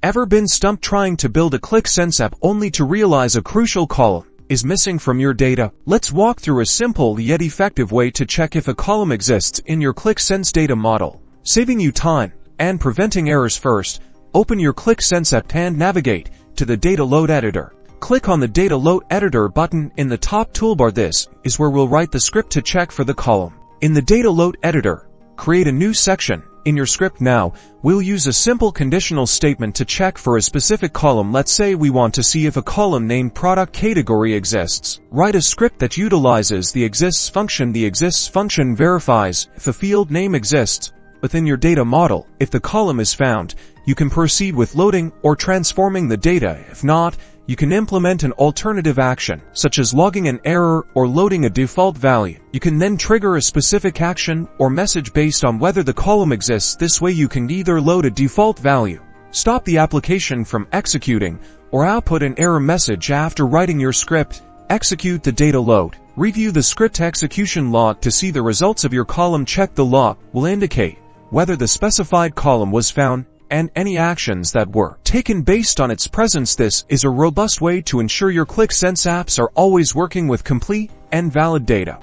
Ever been stumped trying to build a Qlik Sense app only to realize a crucial column is missing from your data? Let's walk through a simple yet effective way to check if a column exists in your Qlik Sense data model, saving you time and preventing errors. First, open your Qlik Sense app and navigate to the Data Load Editor. Click on the Data Load Editor button in the top toolbar. This is where we'll write the script to check for the column. In the Data Load Editor, create a new section. In your script now, we'll use a simple conditional statement to check for a specific column. Let's say we want to see if a column named product category exists. Write a script that utilizes the exists function. The exists function verifies if a field name exists within your data model. If the column is found, you can proceed with loading or transforming the data. If not, you can implement an alternative action, such as logging an error or loading a default value. You can then trigger a specific action or message based on whether the column exists. This way you can either load a default value, stop the application from executing, or output an error message. After writing your script, execute the data load. Review the script execution log to see the results of your column. Check the log will indicate whether the specified column was found and any actions that were taken based on its presence. This is a robust way to ensure your Qlik Sense apps are always working with complete and valid data.